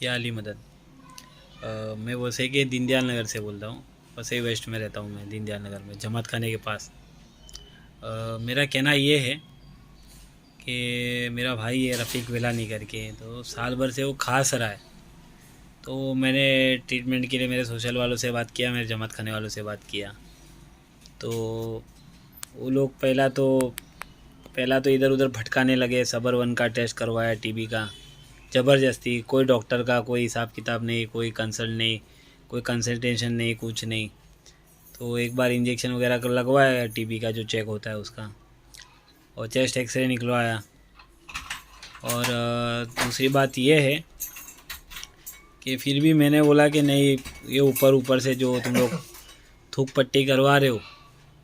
या अली मदद। मैं वैसे कि दीनदयाल नगर से बोल रहा हूँ। वैसे वेस्ट में रहता हूँ मैं, दीनदयाल नगर में, जमात खाने के पास। मेरा कहना ये है कि मेरा भाई है रफ़ीक विलानी करके, तो साल भर से वो खास रहा है। तो मैंने ट्रीटमेंट के लिए मेरे सोशल वालों से बात किया, मेरे जमात खाने वालों से बात किया। तो वो लोग पहला तो इधर उधर भटकाने लगे। सबर वन का टेस्ट करवाया, टीबी का, ज़बरदस्ती। कोई डॉक्टर का कोई हिसाब किताब नहीं, कोई कंसल्ट नहीं, कोई कंसल्टेशन नहीं, कुछ नहीं। तो एक बार इंजेक्शन वगैरह कर लगवाया टीबी का, जो चेक होता है उसका, और चेस्ट एक्सरे निकलवाया। और दूसरी बात ये है कि फिर भी मैंने बोला कि नहीं, ये ऊपर ऊपर से जो तुम लोग थूक पट्टी करवा रहे हो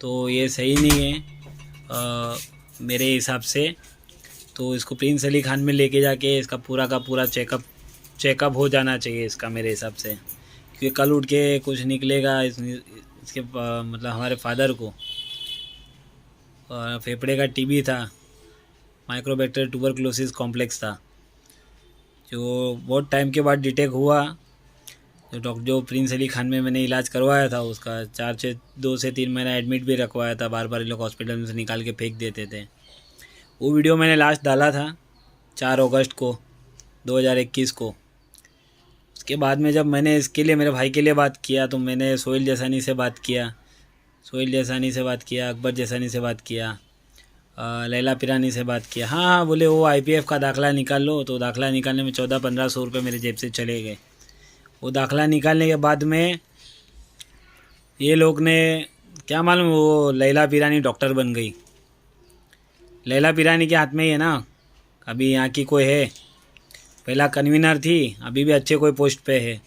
तो ये सही नहीं है। मेरे हिसाब से तो इसको प्रिंस अली खान में लेके जाके इसका पूरा का पूरा चेकअप हो जाना चाहिए इसका, मेरे हिसाब से। क्योंकि कल उठ के कुछ निकलेगा इसके मतलब हमारे फादर को फेफड़े का टीबी था, माइक्रोबैक्टीरियल ट्यूबरकुलोसिस कॉम्प्लेक्स था, जो बहुत टाइम के बाद डिटेक्ट हुआ। जो प्रिंस अली खान में मैंने इलाज करवाया था उसका 2 से 3 महीना एडमिट भी रखवाया था, बार बार ये लोग हॉस्पिटल में से निकाल के फेंक देते थे। वो वीडियो मैंने लास्ट डाला था 4 अगस्त को 2021 को। उसके बाद में जब मैंने इसके लिए मेरे भाई के लिए बात किया तो मैंने सोहेल जसानी से बात किया, अकबर जसानी से बात किया, लैला पिरानी से बात किया। हाँ हाँ बोले वो आईपीएफ का दाखला निकाल लो। तो दाखला निकालने में 1400-1500 रुपये मेरे जेब से चले गए। वो दाखला निकालने के बाद में ये लोग ने क्या मालूम, वो लैला पिरानी डॉक्टर बन गई। लैला पिरानी के हाथ में ही है ना, अभी यहाँ की कोई है, पहला कन्वीनर थी, अभी भी अच्छे कोई पोस्ट पे है।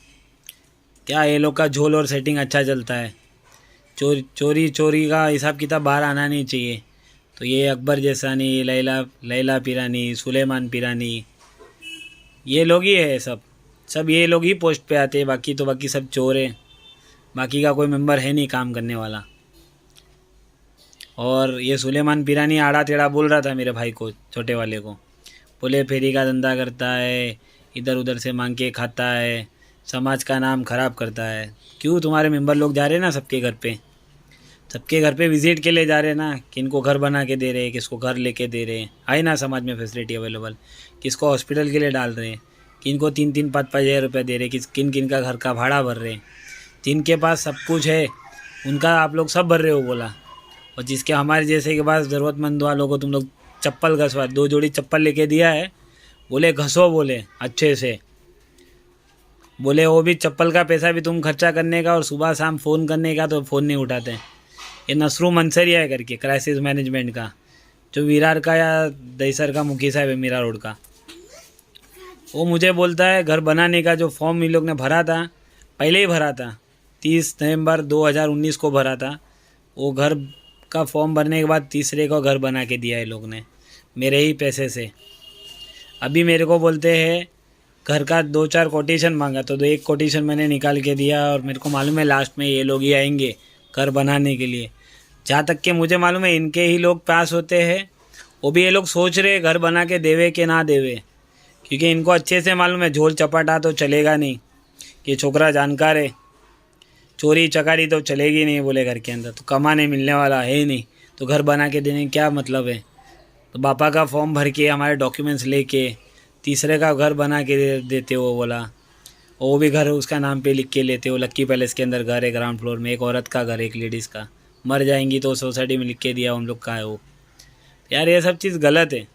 क्या ये लोग का झोल और सेटिंग अच्छा चलता है। चोरी का हिसाब किताब बाहर आना नहीं चाहिए। तो ये अकबर जसानी, लैला पिरानी, सुलेमान पिरानी, ये लोग ही है, सब ये लोग ही पोस्ट पे आते हैं। बाकी सब चोर है। बाकी का कोई मेंबर है नहीं काम करने वाला। और ये सुलेमान पिरानी आड़ा टेढ़ा बोल रहा था मेरे भाई को, छोटे वाले को। बोले फेरी का धंधा करता है, इधर उधर से मांग के खाता है, समाज का नाम खराब करता है। क्यों तुम्हारे मेंबर लोग जा रहे हैं ना सबके घर पे विजिट के लिए जा रहे हैं ना, किनको घर बना के दे रहे हैं, किसको घर लेके दे रहे हैं, है ना समाज में फैसिलिटी अवेलेबल, किसको हॉस्पिटल के लिए डाल रहे हैं, किनको 3-5 हज़ार रुपये दे रहे हैं, किन का घर का भाड़ा भर रहे हैं। जिनके पास सब कुछ है उनका आप लोग सब भर रहे हो बोला। और जिसके हमारे जैसे के पास ज़रूरतमंद वालों को तुम लोग चप्पल घसवा, 2 जोड़ी चप्पल लेके दिया है, बोले घसो, बोले अच्छे से। बोले वो भी चप्पल का पैसा भी तुम खर्चा करने का और सुबह शाम फ़ोन करने का, तो फ़ोन नहीं उठाते। ये नसरू मंसरिया है करके, क्राइसिस मैनेजमेंट का, जो विरार का या दहीसर का मुखी साहब है मीरा रोड का। वो मुझे बोलता है घर बनाने का जो फॉर्म इन लोग ने भरा था, पहले ही भरा था, 30 नवंबर 2019 को भरा था। वो घर का फॉर्म भरने के बाद तीसरे को घर बना के दिया है लोग ने, मेरे ही पैसे से। अभी मेरे को बोलते हैं घर का 2-4 कोटेशन मांगा, तो 1 कोटेशन मैंने निकाल के दिया। और मेरे को मालूम है लास्ट में ये लोग ही आएंगे घर बनाने के लिए। जहाँ तक कि मुझे मालूम है इनके ही लोग पास होते हैं। वो भी ये लोग सोच रहे घर बना के देवे कि ना देवे, क्योंकि इनको अच्छे से मालूम है झोल चपाटा तो चलेगा नहीं, कि छोकरा जानकार है, चोरी चकारी तो चलेगी नहीं बोले घर के अंदर, तो कमाने मिलने वाला है ही नहीं, तो घर बना के देने क्या मतलब है। तो पापा का फॉर्म भर के हमारे डॉक्यूमेंट्स लेके तीसरे का घर बना के देते हो बोला। वो भी घर उसका नाम पे लिख के लेते हो। लक्की पैलेस के अंदर घर है, ग्राउंड फ्लोर में, एक औरत का घर, एक लेडीज़ का। मर जाएंगी तो सोसाइटी में लिख के दिया उन लोग का है वो। यार ये सब चीज़ गलत है।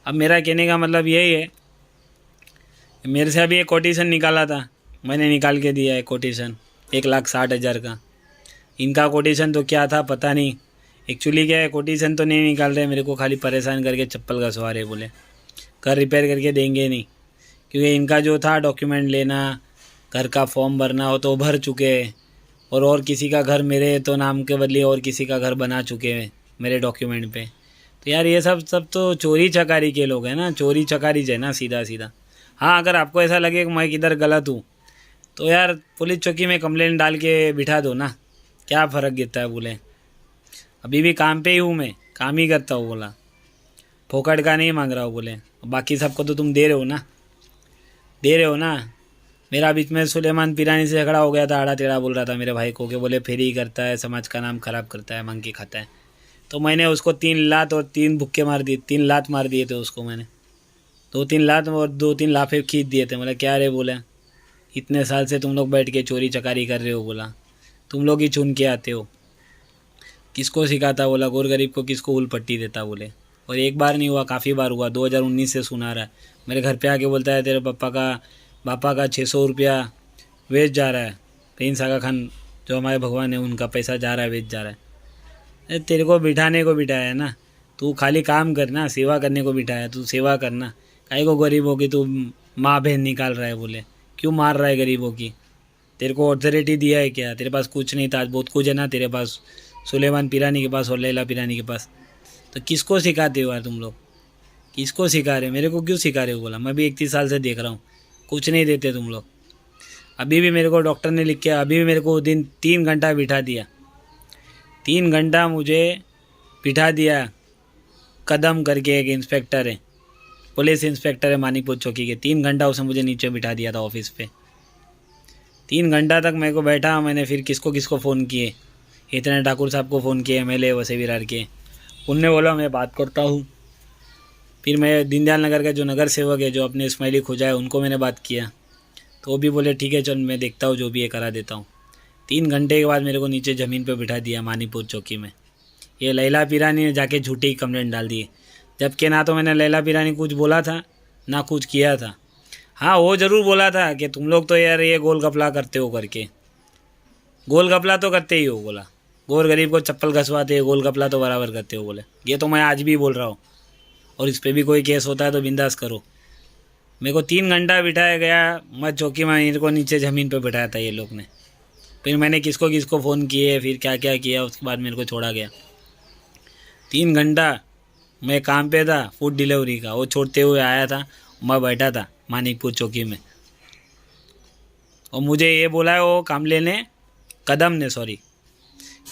अब मेरा कहने का मतलब यही है, मेरे से अभी एक कोटेशन निकाला था, मैंने निकाल के दिया है कोटेशन 1,60,000 का। इनका कोटेशन तो क्या था पता नहीं। एक्चुअली क्या है, कोटेशन तो नहीं निकाल रहे, मेरे को खाली परेशान करके चप्पल घसवा रहे, बोले घर रिपेयर करके देंगे नहीं। क्योंकि इनका जो था डॉक्यूमेंट लेना, घर का फॉर्म भरना, हो तो भर चुके हैं। और किसी का घर मेरे तो नाम के बदले और किसी का घर बना चुके हैं मेरे डॉक्यूमेंट पे। तो यार ये सब तो चोरी चकारी के लोग हैं ना, चोरी चकारी है ना, सीधा सीधा। हाँ अगर आपको ऐसा लगे कि मैं किधर गलत हूँ तो यार पुलिस चौकी में कंप्लेंट डाल के बिठा दो ना, क्या फ़र्क गिरता है। बोले अभी भी काम पे ही हूँ, मैं काम ही करता हूँ बोला, फोकट का नहीं मांग रहा हूँ बोले। बाकी सबको तो तुम दे रहे हो ना, मेरा बीच में सुलेमान पिरानी से झगड़ा हो गया था, आड़ा टेढ़ा बोल रहा था मेरे भाई को कि बोले फेरी करता है, समाज का नाम खराब करता है, मांग के खाता है। तो मैंने उसको 3 लात और 3 बुक्के मार दिए, 3 लात मार दिए थे उसको मैंने। 2-3 लात और 2-3 लाफे खींच दिए थे। बोला क्या रे, बोला इतने साल से तुम लोग बैठ के चोरी चकारी कर रहे हो, बोला तुम लोग ही चुन के आते हो, किसको सिखाता, बोला गोर गरीब को किसको उल पट्टी देता, बोले। और एक बार नहीं हुआ, काफ़ी बार हुआ। 2019 से सुना रहा है। मेरे घर पे आके बोलता है तेरे पापा का 600 रुपया वेस्ट जा रहा है, प्रिंस आगा खान जो हमारे भगवान है उनका पैसा जा रहा है, वेस्ट जा रहा है। अरे तेरे को बिठाने को बिठाया है ना, तू खाली काम करना, सेवा करने को बिठाया, तू सेवा करना। काहे को गरीबों की तू माँ बहन निकाल रहा है, बोले क्यों मार रहा है गरीबों की? तेरे को अथॉरिटी दिया है क्या? तेरे पास कुछ नहीं था, आज बहुत कुछ है ना तेरे पास, सुलेमान पिरानी के पास और लैला पिरानी के पास। तो किसको सिखाते हो यार तुम लोग, किसको सिखा रहे हो? मेरे को क्यों सिखा रहे हो? बोला मैं भी 31 साल से देख रहा हूँ, कुछ नहीं देते तुम लोग। अभी भी मेरे को डॉक्टर ने लिख के, अभी भी मेरे को दिन 3 घंटा बिठा दिया, 3 घंटा मुझे बिठा दिया। कदम करके एक इंस्पेक्टर है, पुलिस इंस्पेक्टर है मानिकपुर चौकी के, 3 घंटा उसने मुझे नीचे बिठा दिया था ऑफिस पे। 3 घंटा तक मेरे को बैठा। मैंने फिर किसको किसको फ़ोन किए, इतने ठाकुर साहब को फ़ोन किए, MLA वसे विरार के, उनने बोला मैं बात करता हूँ। फिर मैं दीनदयाल नगर का जो नगर सेवक है, जो अपने स्माइली खुजा है, उनको मैंने बात किया, तो वो भी बोले ठीक है चल मैं देखता हूँ, जो भी है करा देता हूँ। 3 घंटे के बाद मेरे को नीचे ज़मीन पे बिठा दिया मानीपुर चौकी में। ये लैला पिरानी ने जाके झूठी कंप्लेंट डाल दी, जबकि ना तो मैंने लैला पिरानी कुछ बोला था ना कुछ किया था। हाँ वो ज़रूर बोला था कि तुम लोग तो यार ये गोल गपला करते हो करके, गोल गपला तो करते ही हो, बोला गोर गरीब को चप्पल घसवाते हो, गोल गपला तो बराबर करते हो, बोले ये तो मैं आज भी बोल रहा हूँ। और इस पर भी कोई केस होता है तो बिंदास करो। मेरे को 3 घंटा बिठाया गया, मैं चौकी में, मेरे को नीचे ज़मीन पे बिठाया था ये लोग ने। फिर मैंने किसको किसको फ़ोन किए, फिर क्या क्या किया, उसके बाद मेरे को छोड़ा गया। 3 घंटा मैं काम पे था, फूड डिलीवरी का, वो छोड़ते हुए आया था, मैं बैठा था मानिकपुर चौकी में। और मुझे ये बोला है वो काम लेने, कदम ने, सॉरी,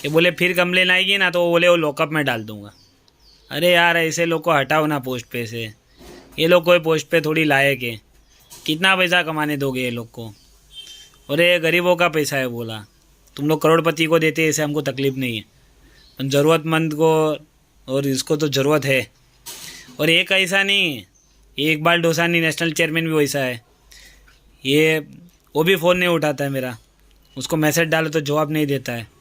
कि बोले फिर कंप्लेन आएगी ना तो वो बोले वो लॉकअप में डाल दूँगा। अरे यार ऐसे लोग को हटाओ ना पोस्ट पे से, ये लोग कोई पोस्ट पे थोड़ी लायक है। कितना पैसा कमाने दोगे ये लोग को? और ये गरीबों का पैसा है, बोला तुम लोग करोड़पति को देते, ऐसे हमको तकलीफ़ नहीं है, पर ज़रूरतमंद को, और इसको तो ज़रूरत है। और एक ऐसा नहीं है, ये इकबाल डोसानी नेशनल चेयरमैन भी वैसा है, ये वो भी फ़ोन नहीं उठाता है मेरा, उसको मैसेज डालो तो जवाब नहीं देता है।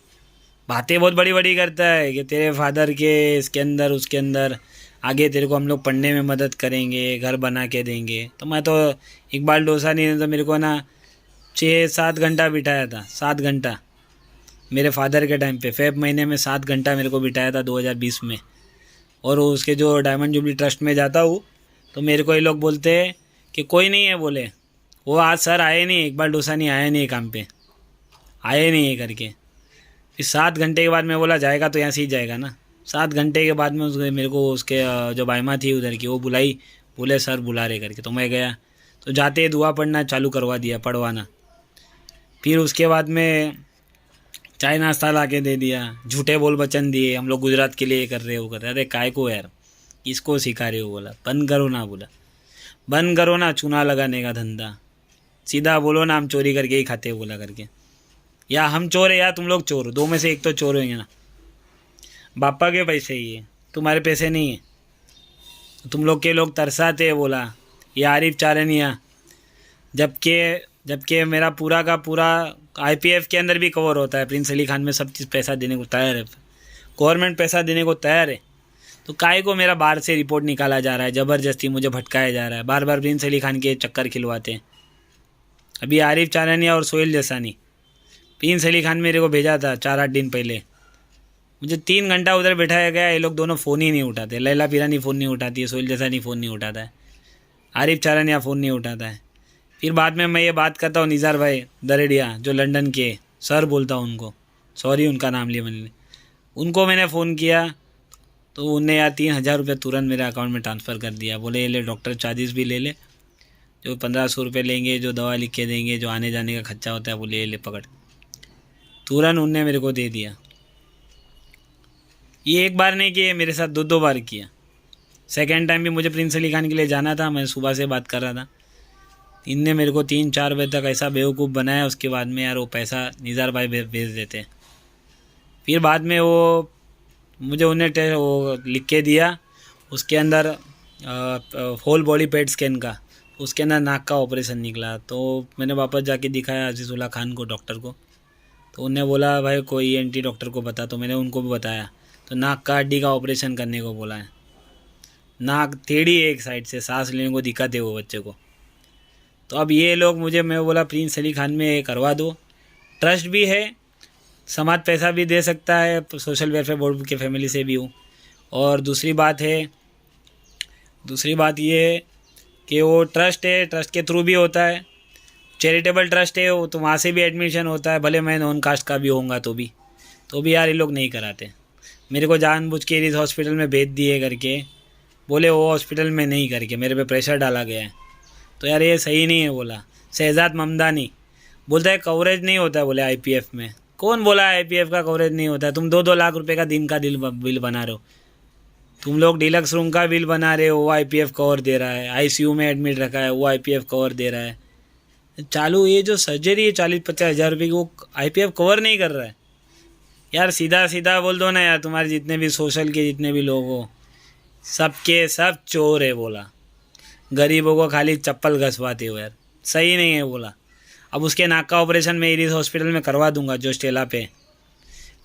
बातें बहुत बड़ी बड़ी करता है कि तेरे फादर के इसके अंदर उसके अंदर आगे तेरे को हम लोग पढ़ने में मदद करेंगे, घर बना के देंगे। तो मैं तो, इकबाल डोसानी ने तो मेरे को ना 6-7 घंटा बिठाया था, 7 घंटा मेरे फादर के टाइम पे, फेब महीने में 7 घंटा मेरे को बिठाया था 2020 में। और उसके जो डायमंड जुबली ट्रस्ट में जाता हूँ तो मेरे को ये लोग बोलते हैं कि कोई नहीं है, बोले वो आज सर आए नहीं, इकबाल डोसानी आया नहीं काम पे, आए नहीं है करके। फिर 7 घंटे के बाद मैं बोला जाएगा तो यहाँ से ही जाएगा ना। 7 घंटे के बाद में उसके, मेरे को उसके जो बाइमा थी उधर की, वो बुलाई, बोले सर बुला रहे करके। तो मैं गया, तो जाते ही दुआ पढ़ना चालू करवा दिया, पढ़वाना। फिर उसके बाद में चाय नाश्ता ला के दे दिया, झूठे बोल बचन दिए, हम लोग गुजरात के लिए ये कर रहे हो, कर रहे। अरे काय को यार, इसको सिखा रहे हो? बोला बंद करो ना, बोला बंद करो ना चूना लगाने का धंधा, सीधा बोलो ना हम चोरी करके ही खाते हो, बोला करके। या हम चोर है या तुम लोग चोर, दो में से एक तो चोर होंगे ना। बापा के पैसे ही है, तुम्हारे पैसे नहीं है, तुम लोग के लोग तरसाते हैं, बोला ये आरिफ चारनिया। जबकि मेरा पूरा का पूरा IPF के अंदर भी कवर होता है, प्रिंस अली खान में सब चीज़ पैसा देने को तैयार है, गवर्नमेंट पैसा देने को तैयार है। तो काहे को मेरा बाहर से रिपोर्ट निकाला जा रहा है, ज़बरदस्ती मुझे भटकाया जा रहा है, बार बार प्रिंस अली खान के चक्कर खिलवाते हैं। अभी आरिफ चारनिया और सोहेल जसानी, प्रिंस अली खान मेरे को भेजा था 4-8 दिन पहले, मुझे 3 घंटा उधर बैठाया गया, ये लोग दोनों फ़ोन ही नहीं उठाते। लैला पिरानी फ़ोन नहीं उठाती है, सोहेल जसानी फ़ोन नहीं उठाता है, आरिफ चारनिया फ़ोन नहीं उठाता है। फिर बाद में मैं ये बात करता हूँ निज़ार भाई दरेडिया जो लंदन के, सर बोलता हूँ उनको, सॉरी उनका नाम लिया मैंने, उनको मैंने फ़ोन किया तो उनने यार 3,000 रुपये तुरंत मेरे अकाउंट में ट्रांसफ़र कर दिया। बोले ये ले डॉक्टर चार्जेस भी ले ले, जो 1,500 रुपये लेंगे, जो दवा लिख के देंगे, जो आने जाने का खर्चा होता है, बोले ये ले पकड़, तुरंत उनने मेरे को दे दिया। ये एक बार नहीं किया, मेरे साथ 2-2 बार किया। सेकेंड टाइम भी मुझे प्रिंस अली खान के लिए जाना था, मैं सुबह से बात कर रहा था, इनने मेरे को 3-4 बजे तक ऐसा बेवकूफ़ बनाया। उसके बाद में यार वो पैसा निज़ार भाई भेज देते। फिर बाद में वो मुझे उन्हें वो लिख के दिया, उसके अंदर होल बॉडी पेट स्कैन का, उसके अंदर नाक का ऑपरेशन निकला। तो मैंने वापस जाके दिखाया अजीज़ुल्लाह खान को, डॉक्टर को। तो उन्हें बोला भाई कोई ENT डॉक्टर को बता। तो मैंने उनको भी बताया, तो नाक का हड्डी का ऑपरेशन करने को बोला है। नाक टेढ़ी है एक साइड से, सांस लेने को दिक्कत है वो बच्चे को। तो अब ये लोग मुझे, मैं बोला प्रिंस अली खान में करवा दो, ट्रस्ट भी है, समाज पैसा भी दे सकता है, सोशल वेलफेयर बोर्ड के फैमिली से भी हूँ। और दूसरी बात ये है कि वो ट्रस्ट है, ट्रस्ट के थ्रू भी होता है, चैरिटेबल ट्रस्ट है वो, तो वहाँ से भी एडमिशन होता है। भले मैं नॉन कास्ट का भी होऊंगा तो भी यार ये लोग नहीं कराते। मेरे को जानबूझ के इस हॉस्पिटल में भेज दिए करके, बोले वो हॉस्पिटल में नहीं करके मेरे पे प्रेशर डाला गया है। तो यार ये सही नहीं है। बोला शहजाद ममदानी बोलता है कवरेज नहीं होता है, बोले IPF में। कौन बोला IPF का कवरेज नहीं होता है? तुम 2-2 लाख रुपए का दिन का बिल बना रहे हो, तुम लोग डिलक्स रूम का बिल बना रहे हो, वो IPF कवर दे रहा है। ICU में एडमिट रखा है, वो IPF कवर दे रहा है। चालू ये जो सर्जरी है 40-50 हज़ार रुपये की, वो IPF कवर नहीं कर रहा है। यार सीधा सीधा बोल दो ना यार, तुम्हारे जितने भी सोशल के जितने भी लोग हो, सबके सब चोर है। बोला गरीबों को खाली चप्पल घसवाते हो यार, सही नहीं है। बोला अब उसके नाक का ऑपरेशन मैं इस हॉस्पिटल में करवा दूंगा जो स्टेला पे।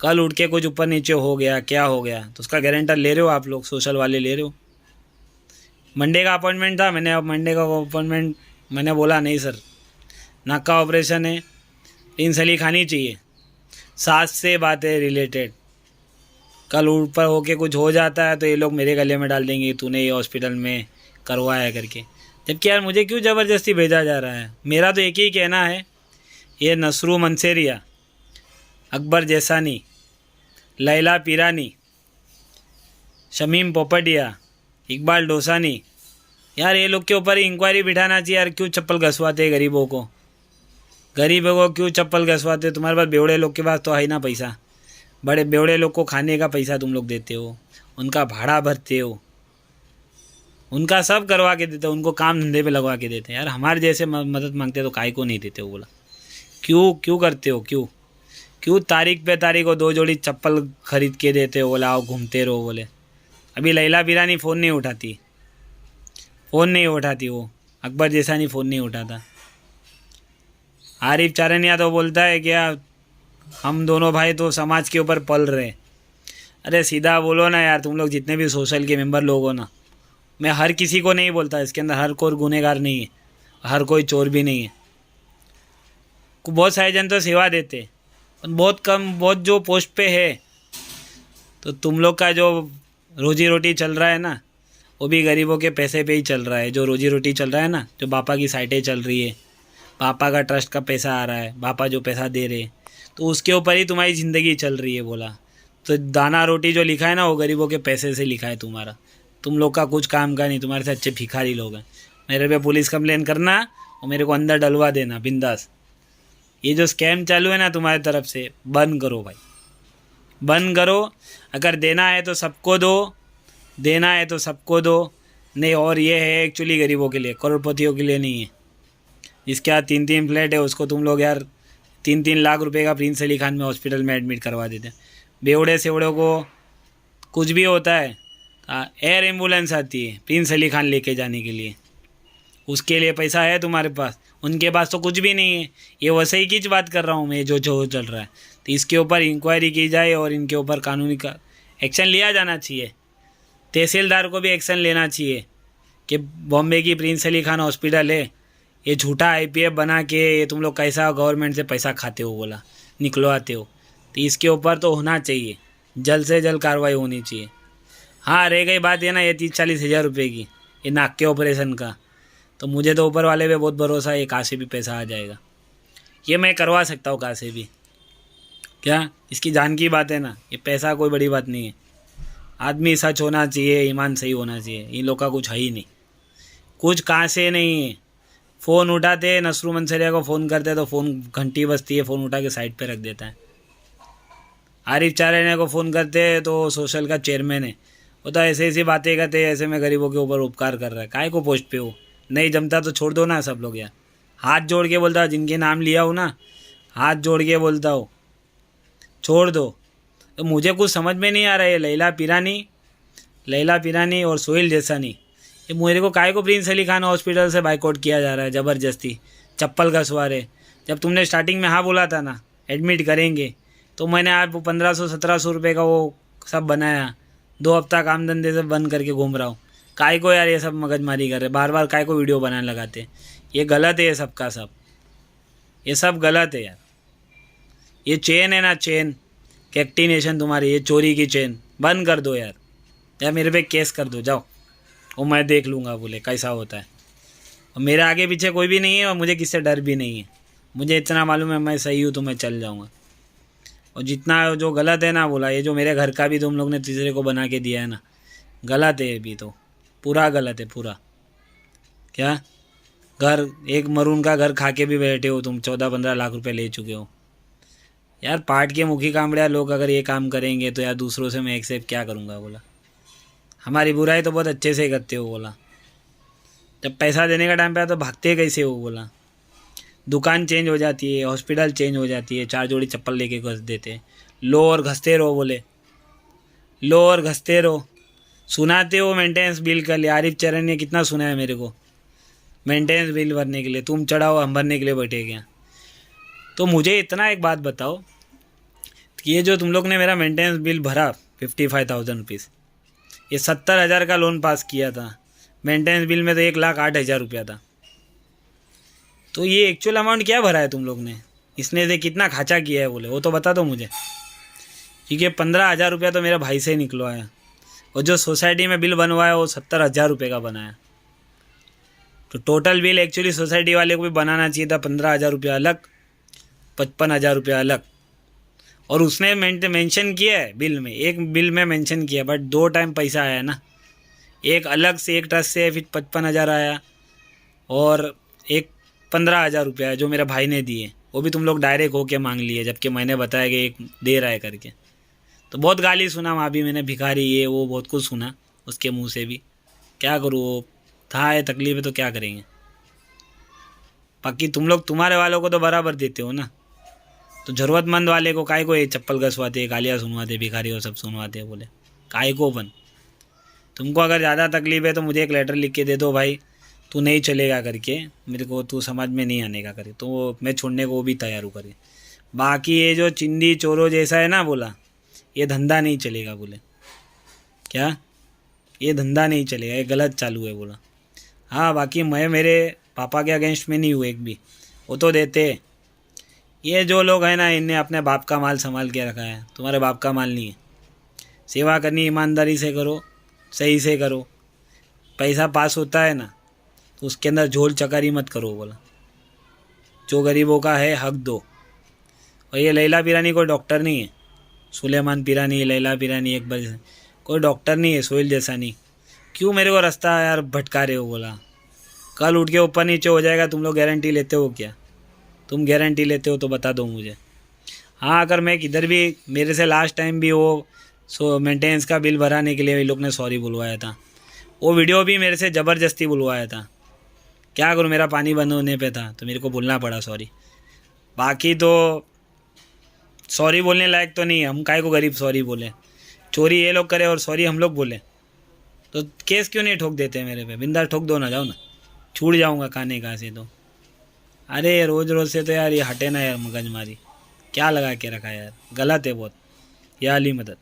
कल उठ के कुछ ऊपर नीचे हो गया, क्या हो गया, तो उसका गारंटर ले रहे हो आप लोग, सोशल वाले ले रहे हो। मंडे का अपॉइंटमेंट था, मैंने बोला नहीं सर, नाक का ऑपरेशन है, प्रिंस अली खान ही चाहिए, सांस से बातें रिलेटेड। कल ऊपर होके कुछ हो जाता है तो ये लोग मेरे गले में डाल देंगे तूने ये हॉस्पिटल में करवाया करके। जबकि यार मुझे क्यों ज़बरदस्ती भेजा जा रहा है? मेरा तो एक ही कहना है, ये नसरू मंसेरिया, अकबर जैसानी, लैला पीरानी, शमीम पोपटिया, इकबाल डोसानी, यार ये लोग के ऊपर ही इंक्वायरी बिठाना चाहिए यार। क्यों चप्पल घसवाते हैं गरीबों को क्यों चप्पल घसवाते? तुम्हारे पास बेवड़े लोग के पास तो है ना पैसा, बड़े बेवड़े लोग को खाने का पैसा तुम लोग देते हो, उनका भाड़ा भरते हो, उनका सब करवा के देते हो, उनको काम धंधे पे लगवा के देते हैं। यार हमारे जैसे मदद मांगते तो काहे को नहीं देते हो? बोला क्यों करते हो? क्यों तारीख पे तारीख को 2 जोड़ी चप्पल खरीद के देते हो? बोला आओ घूमते रहो। बोले अभी लैला बिरानी फ़ोन नहीं उठाती वो, अकबर जैसा नहीं फ़ोन नहीं उठाता। आरिफ चारनिया तो बोलता है क्या हम दोनों भाई तो समाज के ऊपर पल रहे। अरे सीधा बोलो ना यार, तुम लोग जितने भी सोशल के मेंबर लोग हो ना, मैं हर किसी को नहीं बोलता, इसके अंदर हर कोई गुनहगार नहीं है, हर कोई चोर भी नहीं है। बहुत सारे जन तो सेवा देते, बहुत जो पोस्ट पे है, तो तुम लोग का जो रोजी रोटी चल रहा है ना, वो भी गरीबों के पैसे पे ही चल रहा है। जो रोजी रोटी चल रहा है ना, जो पापा की साइटें चल रही है, पापा का ट्रस्ट का पैसा आ रहा है, पापा जो पैसा दे रहे, तो उसके ऊपर ही तुम्हारी ज़िंदगी चल रही है। बोला तो दाना रोटी जो लिखा है ना, वो गरीबों के पैसे से लिखा है तुम्हारा। तुम लोग का कुछ काम का नहीं, तुम्हारे से अच्छे भिखारी लोग हैं। मेरे पे पुलिस कंप्लेन करना और मेरे को अंदर डलवा देना बिंदास। ये जो स्कैम चालू है ना तुम्हारी तरफ से, बंद करो भाई, बंद करो। अगर देना है तो सबको दो, नहीं। और ये है एक्चुअली गरीबों के लिए, करोड़पतियों के लिए नहीं है। जिसके यहाँ 3-3 फ्लैट है उसको तुम लोग यार 3-3 लाख रुपए का प्रिंस अली खान में हॉस्पिटल में एडमिट करवा देते हैं। बेवड़े सेवड़ों को कुछ भी होता है, एयर एम्बुलेंस आती है प्रिंस अली खान लेके जाने के लिए, उसके लिए पैसा है तुम्हारे पास, उनके पास तो कुछ भी नहीं है। ये वैसे ही की बात कर रहा हूँ मैं, जो चल रहा है। तो इसके ऊपर इंक्वायरी की जाए और इनके ऊपर कानूनी का एक्शन लिया जाना चाहिए। तहसीलदार को भी एक्शन लेना चाहिए कि बॉम्बे की प्रिंस अली खान हॉस्पिटल है, ये झूठा IPF बना के ये तुम लोग कैसा गवर्नमेंट से पैसा खाते हो, बोला निकलवाते हो। तो इसके ऊपर तो होना चाहिए, जल्द से जल्द कार्रवाई होनी चाहिए। हाँ रह गई बात है ना ये 30-40 हज़ार रुपये की, ये नाक के ऑपरेशन का, तो मुझे तो ऊपर वाले पे बहुत भरोसा है, कहाँ से भी पैसा आ जाएगा, ये मैं करवा सकता हूँ कहाँ से भी। क्या इसकी जान की बात है ना, ये पैसा कोई बड़ी बात नहीं है। आदमी सच होना चाहिए, ईमान सही होना चाहिए। इन लोग का कुछ है ही नहीं, कुछ कहाँ से नहीं है। फ़ोन उठाते, नसरू मंसरिया को फ़ोन करते तो फ़ोन घंटी बजती है, फ़ोन उठा के साइड पे रख देता है। आरिफ चारनिया को फ़ोन करते तो सोशल का चेयरमैन है, वो तो ऐसी बातें करते ऐसे में गरीबों के ऊपर उपकार कर रहा है। काहे को पोस्ट पे हो, नहीं जमता तो छोड़ दो ना सब लोग यार। हाथ जोड़ के बोलता हूँ, जिनके नाम लिया हूँ ना, हाथ जोड़ के बोलता हूँ, छोड़ दो। तो मुझे कुछ समझ में नहीं आ रहा है, लैला पिरानी और सोहेल जैसानी, ये मेरे को काहे को प्रिंस अली खान हॉस्पिटल से बाइकआउट किया जा रहा है ज़बरदस्ती, चप्पल का सवार। जब तुमने स्टार्टिंग में हाँ बोला था ना एडमिट करेंगे, तो मैंने आप 1500-1700 रुपये का वो सब बनाया, 2 हफ्ता काम धंधे से बंद करके घूम रहा हूँ। काय को यार ये सब मगजमारी कर रहे, बार बार काय को वीडियो बनाने लगाते, ये गलत है, ये सब का सब, ये सब गलत है यार। ये चेन है ना, चेन कैक्टिनेशन तुम्हारी, ये चोरी की चेन बंद कर दो यार, या मेरे पे केस कर दो, जाओ, वो मैं देख लूँगा बोले कैसा होता है। और मेरे आगे पीछे कोई भी नहीं है और मुझे किससे डर भी नहीं है, मुझे इतना मालूम है मैं सही हूँ तो मैं चल जाऊँगा। और जितना जो गलत है ना बोला, ये जो मेरे घर का भी तुम लोग ने तीसरे को बना के दिया है ना, गलत है ये भी, तो पूरा गलत है पूरा। क्या घर, एक मरून का घर खा के भी बैठे हो तुम, 14-15 लाख रुपए ले चुके हो यार। पार्ट के मुखी कामड़िया लोग अगर ये काम करेंगे तो यार दूसरों से मैं एक्सेप्ट क्या करूँगा बोला। हमारी बुराई तो बहुत अच्छे से करते हो बोला, जब पैसा देने का टाइम पे आया तो भागते कैसे हो बोला। दुकान चेंज हो जाती है, हॉस्पिटल चेंज हो जाती है, 4 जोड़ी चप्पल लेके घस देते, लो और घसते रहो बोले, लो और घसते रहो। सुनाते हो मेंटेनेंस बिल कर लिया, आरिफ चरण ने कितना सुनाया मेरे को मेंटेनेंस बिल भरने के लिए, तुम चढ़ाओ हम भरने के लिए बैठे क्या। तो मुझे इतना एक बात बताओ कि ये जो तुम लोग ने मेरा मेंटेनेंस बिल भरा 55,000 रुपीज़, ये 70,000 का लोन पास किया था, मेंटेनेंस बिल में तो 1,08,000 रुपया था, तो ये एक्चुअल अमाउंट क्या भरा है तुम लोग ने, इसने से कितना खर्चा किया है बोले, वो तो बता दो मुझे। क्योंकि 15,000 रुपया तो मेरा भाई से निकलवाया, और जो सोसाइटी में बिल बनवाया वो 70,000 रुपये का बनाया। तो टोटल बिल एक्चुअली सोसाइटी वाले को भी बनाना चाहिए था 15,000 रुपया अलग, 55,000 रुपया अलग। और उसने मेंशन किया है बिल में, एक बिल में मेंशन किया, बट 2 टाइम पैसा आया ना, एक अलग से एक ट्रस्ट से फिर 55,000 आया, और एक 15,000 रुपया जो मेरे भाई ने दिए, वो भी तुम लोग डायरेक्ट होके मांग लिए, जबकि मैंने बताया कि एक दे रहा है करके। तो बहुत गाली सुना वहाँ भी मैंने, भिखारी ये वो बहुत कुछ सुना उसके मुंह से भी। क्या करूँ, वो था है तकलीफ है तो क्या करेंगे। बाकी तुम लोग तुम्हारे वालों को तो बराबर देते हो ना, तो ज़रूरतमंद वाले को काय को ये चप्पल घसवाते, गालियाँ सुनवाते, भिखारी और सब सुनवाते बोले, काय को बन। तुमको अगर ज़्यादा तकलीफ है तो मुझे एक लेटर लिख के दे दो भाई, तू नहीं चलेगा करके, मेरे को तू समझ में नहीं आने का करे, तो मैं छोड़ने को भी तैयार हूँ करे। बाकी ये जो चिंदी चोरों जैसा है ना बोला, ये धंधा नहीं चलेगा बोले। क्या, ये धंधा नहीं चलेगा, ये गलत चालू है बोला। हाँ बाकी मैं मेरे पापा के अगेंस्ट में नहीं हूँ एक भी, वो तो देते। ये जो लोग हैं ना, इनने अपने बाप का माल संभाल के रखा है, तुम्हारे बाप का माल नहीं है। सेवा करनी ईमानदारी से करो, सही से करो, पैसा पास होता है ना तो उसके अंदर झोल चकारी मत करो बोला। जो गरीबों का है हक दो। और ये लैला पिरानी कोई डॉक्टर नहीं है, सुलेमान पिरानी, लैला पिरानी एक बार कोई डॉक्टर नहीं है, सोहेल जैसा नहीं। क्यों मेरे को रास्ता यार भटका रहे हो बोला। कल उठ के ऊपर नीचे हो जाएगा, तुम लोग गारंटी लेते हो क्या? तुम गारंटी लेते हो तो बता दो मुझे। हाँ अगर मैं किधर भी, मेरे से लास्ट टाइम भी वो मेंटेनेंस का बिल भराने के लिए ये लोग ने सॉरी बुलवाया था, वो वीडियो भी मेरे से ज़बरदस्ती बुलवाया था। क्या करूँ, मेरा पानी बंद होने पे था तो मेरे को बोलना पड़ा सॉरी। बाकी तो सॉरी बोलने लायक तो नहीं है, हम काहे को गरीब सॉरी बोले। चोरी ये लोग करे और सॉरी हम लोग बोले, तो केस क्यों नहीं ठोक देते मेरे पे? बिंदास ठोक दो ना, जाओ ना, छूट जाऊँगा खाने का से तो। अरे रोज़ रोज़ से तो यार ये हटे ना यार, मगजमारी क्या लगा के रखा है यार, गलत है बहुत। या अली मदद।